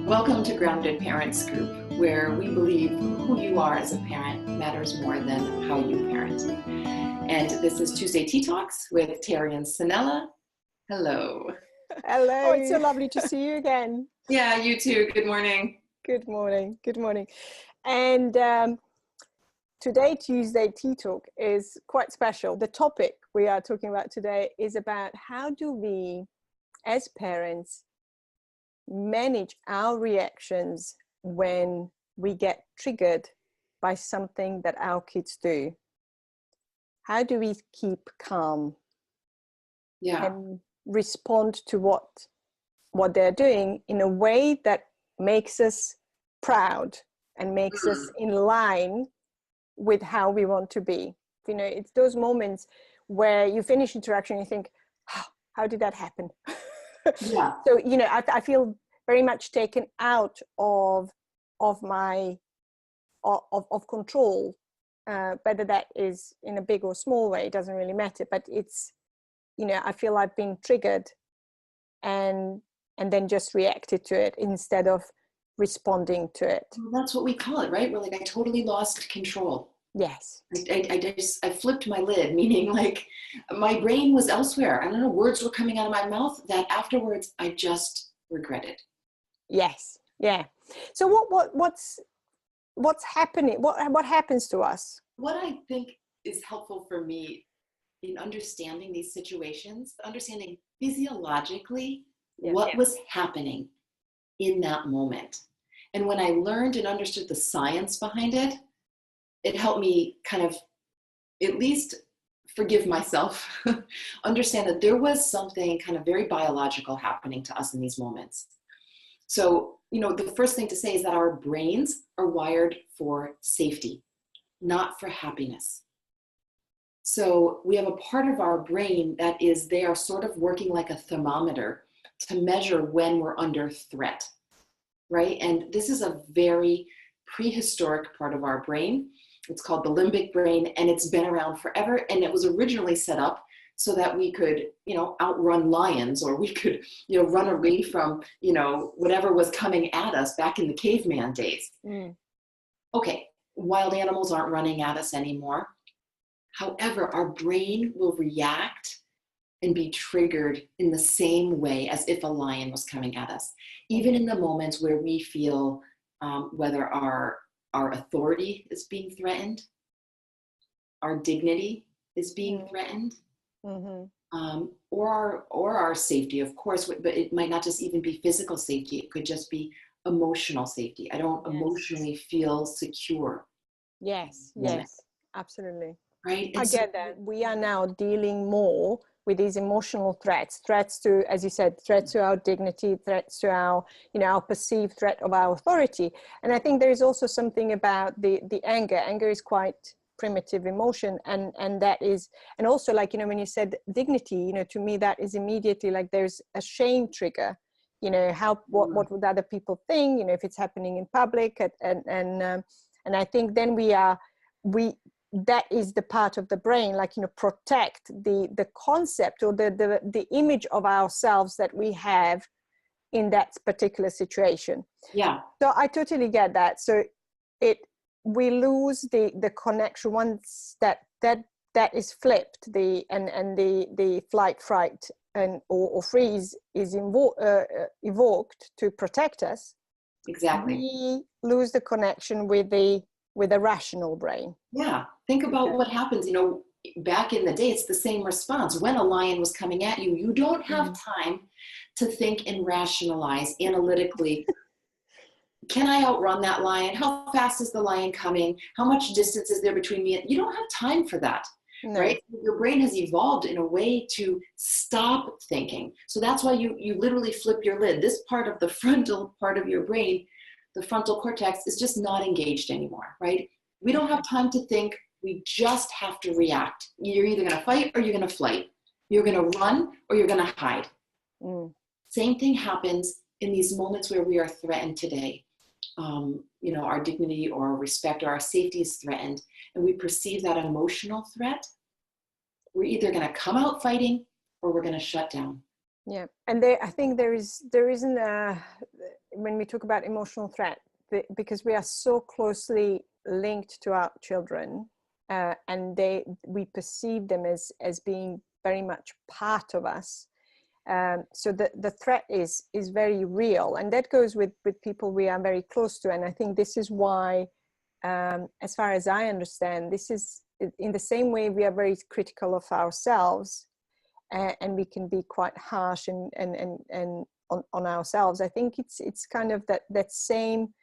Welcome to Grounded Parents Group, where we believe who you are as a parent matters more than how you parent. And this is Tuesday Tea Talks with Terri and Sanela. Hello. Hello. Oh, it's so lovely to see you again. Yeah, you too. Good morning. Good morning. Good morning. And today, Tuesday Tea Talk is quite special. The topic we are talking about today is about how do we, as parents, manage our reactions when we get triggered by something that our kids do. How do we keep calm and respond to what they're doing in a way that makes us proud and makes us in line with how we want to be? You know, it's those moments where you finish interaction and you think, oh, how did that happen? Yeah. So, you know, I feel very much taken out of my control, whether that is in a big or small way, it doesn't really matter, but it's, you know, I feel I've been triggered and then just reacted to it instead of responding to it. Well, that's what we call it, right? We're like, I totally lost control. Yes. I flipped my lid, meaning like my brain was elsewhere. I don't know, words were coming out of my mouth that afterwards I just regretted. Yes. Yeah. So what's happening? What happens to us? What I think is helpful for me in understanding these situations, understanding physiologically what was happening in that moment. And when I learned and understood the science behind it, it helped me kind of at least forgive myself, understand that there was something kind of very biological happening to us in these moments. So, you know, the first thing to say is that our brains are wired for safety, not for happiness. So we have a part of our brain that is, they are sort of working like a thermometer to measure when we're under threat, right? And this is a very prehistoric part of our brain. It's called the limbic brain, and it's been around forever. And it was originally set up so that we could, you know, outrun lions, or we could, you know, run away from, you know, whatever was coming at us back in the caveman days. Okay, wild animals aren't running at us anymore. However, our brain will react and be triggered in the same way as if a lion was coming at us. Even in the moments where we feel whether our authority is being threatened, our dignity is being threatened, or our safety, of course, but it might not just even be physical safety. It could just be emotional safety. I don't emotionally feel secure. Yes, absolutely. Right? I get that. We are now dealing more with these emotional threats to, as you said, threats to our dignity, threats to our, you know, our perceived threat of our authority. And I think there is also something about the anger. Anger is quite primitive emotion, and that is, and also, like, you know, when you said dignity, you know, to me that is immediately like there's a shame trigger. You know, what would other people think? You know, if it's happening in public, and I think then that is the part of the brain, like, you know, protect the concept or the image of ourselves that we have in that particular situation. Yeah. So I totally get that. So we lose the connection once that is flipped, the flight, fright, and or freeze is evoked to protect us. Exactly. We lose the connection with the rational brain. Yeah. Think about what happens, you know, back in the day, it's the same response. When a lion was coming at you, you don't have time to think and rationalize analytically. Can I outrun that lion? How fast is the lion coming? How much distance is there between me? You don't have time for that, right? Your brain has evolved in a way to stop thinking. So that's why you literally flip your lid. This part of the frontal part of your brain, the frontal cortex, is just not engaged anymore, right? We don't have time to think. We just have to react. You're either going to fight or you're going to flight. You're going to run or you're going to hide. Same thing happens in these moments where we are threatened today. You know, our dignity or our respect or our safety is threatened, and we perceive that emotional threat. We're either going to come out fighting or we're going to shut down. Yeah, and I think there isn't a when we talk about emotional threat, because we are so closely linked to our children, and we perceive them as being very much part of us. So the threat is very real, and that goes with people we are very close to. And I think this is why, as far as I understand, this is in the same way we are very critical of ourselves, and we can be quite harsh and on ourselves. I think it's kind of that same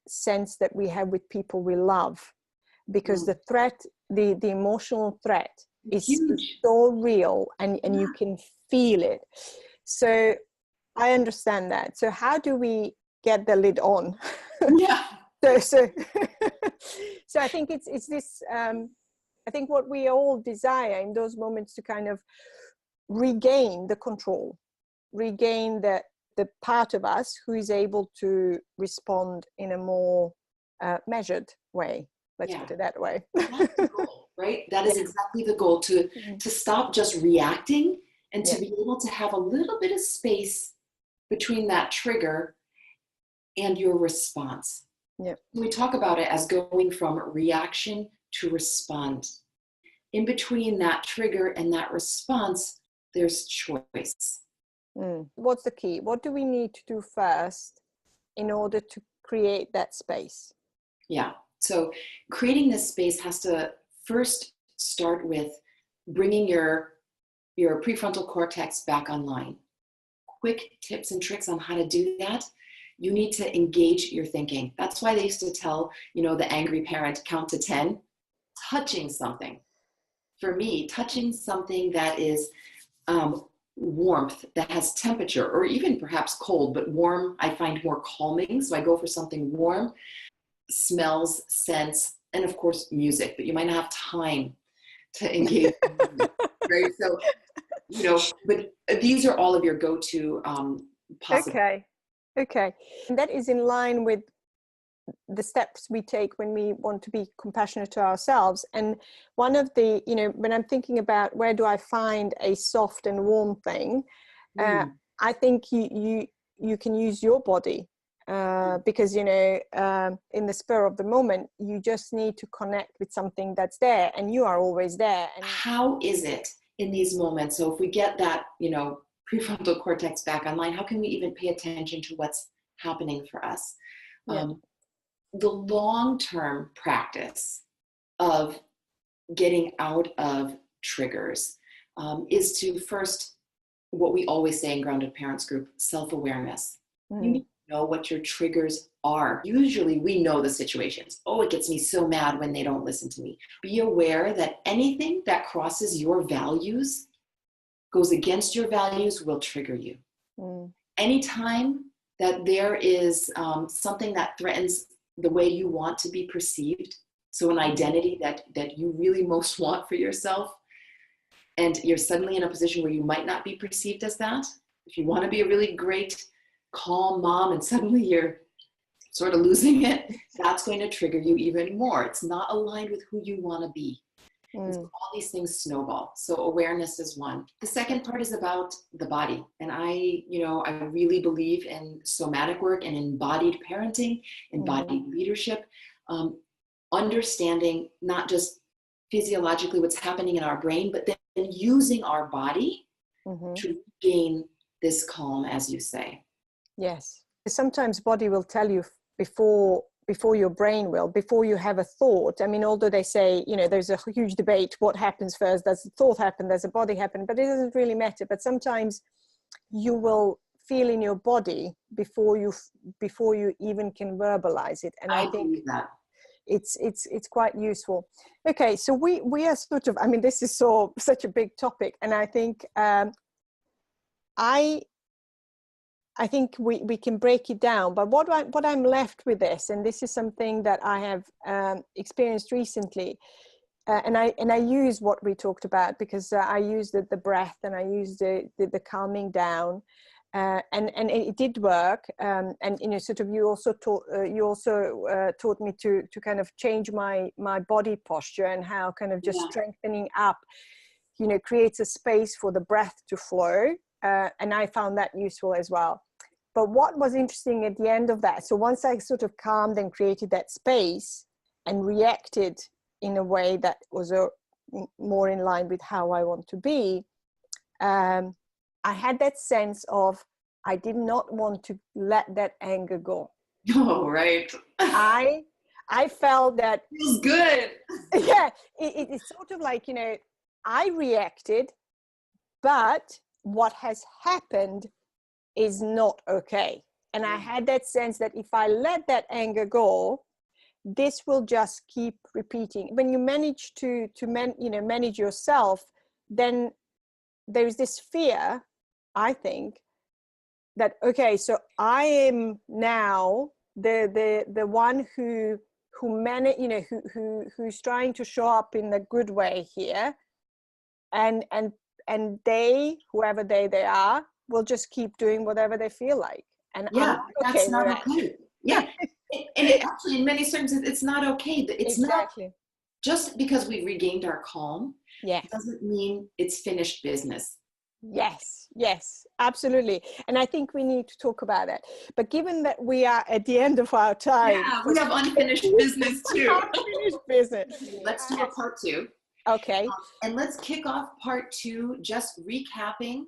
sense that we have with people we love, because the threat, the emotional threat is so real, and you can feel it. So I understand that. So how do we get the lid on? Yeah. so I think it's this, I think what we all desire in those moments to kind of regain the control, regain the part of us who is able to respond in a more measured way. Let's put it that way. That's the goal, right? That is exactly the goal, to stop just reacting, and to be able to have a little bit of space between that trigger and your response. Yeah. We talk about it as going from reaction to respond. In between that trigger and that response, there's choice. What's the key? What do we need to do first in order to create that space? Yeah. So creating this space has to first start with bringing your prefrontal cortex back online. Quick tips and tricks on how to do that. You need to engage your thinking. That's why they used to tell, the angry parent, count to 10. Touching something. For me, touching something that is warmth, that has temperature, or even perhaps cold, but warm, I find more calming. So I go for something warm. Smells, scents, and of course music, but you might not have time to engage. Right? So, but these are all of your go-to possible. Okay. And that is in line with the steps we take when we want to be compassionate to ourselves. And one of the, when I'm thinking about where do I find a soft and warm thing, I think you can use your body, because, in the spur of the moment, you just need to connect with something that's there, and you are always there. And how is it in these moments? So if we get that, prefrontal cortex back online, how can we even pay attention to what's happening for us? The long-term practice of getting out of triggers is to first, what we always say in Grounded Parents Group, self-awareness. You need to know what your triggers are. Usually we know the situations. Oh, it gets me so mad when they don't listen to me. Be aware that anything that crosses your values, goes against your values, will trigger you. Anytime that there is something that threatens the way you want to be perceived, so an identity that you really most want for yourself, and you're suddenly in a position where you might not be perceived as that. If you want to be a really great, calm mom, and suddenly you're sort of losing it, that's going to trigger you even more. It's not aligned with who you want to be. And so all these things snowball. So awareness is one. The second part is about the body. And I really believe in somatic work and embodied parenting, embodied leadership, understanding not just physiologically what's happening in our brain, but then using our body to gain this calm, as you say. Yes. Sometimes body will tell you before your brain will, before you have a thought. I mean, although they say, there's a huge debate, what happens first? Does the thought happen? Does the body happen? But it doesn't really matter. But sometimes you will feel in your body before you even can verbalize it. And I think that it's quite useful. Okay, so we are sort of, I mean, this is such a big topic, and I think I think we can break it down. But what I'm left with this, and this is something that I have experienced recently, and I use what we talked about, because I used the breath, and I used the calming down, and it did work. And sort of you also taught me to kind of change my body posture, and how kind of just strengthening up, creates a space for the breath to flow. And I found that useful as well. But what was interesting at the end of that, so once I sort of calmed and created that space and reacted in a way that was more in line with how I want to be, I had that sense of, I did not want to let that anger go. Oh, right. I felt that feels good. Yeah, it's sort of like, I reacted, but what has happened is not okay. And I had that sense that if I let that anger go, this will just keep repeating. When you manage to manage yourself, then there's this fear, I think, that, okay, so I am now the one who's trying to show up in a good way here, and they, whoever they are, will just keep doing whatever they feel like, and yeah, that's not okay. Yeah. And it actually, in many circumstances, it's not okay. It's exactly. not just because we regained our calm. Yeah, doesn't mean it's finished business. Yes, absolutely. And I think we need to talk about it. But given that we are at the end of our time, we have unfinished business too. Unfinished business. Let's do a part 2. Okay. And let's kick off part 2, just recapping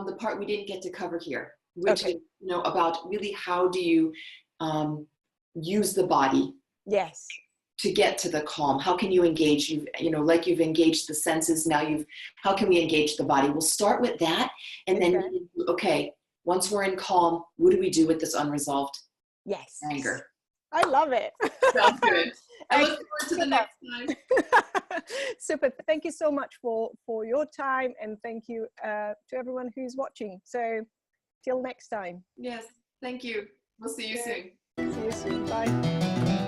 the part we didn't get to cover here, which is about really how do you use the body. Yes. To get to the calm. How can you engage? Like you've engaged the senses. Now how can we engage the body? We'll start with that, and then once we're in calm, what do we do with this unresolved anger? I love it. Sounds good. I look forward to the next time. Super. Thank you so much for your time, and thank you to everyone who's watching. So till next time. Yes, thank you. We'll see you soon. See you soon. Bye.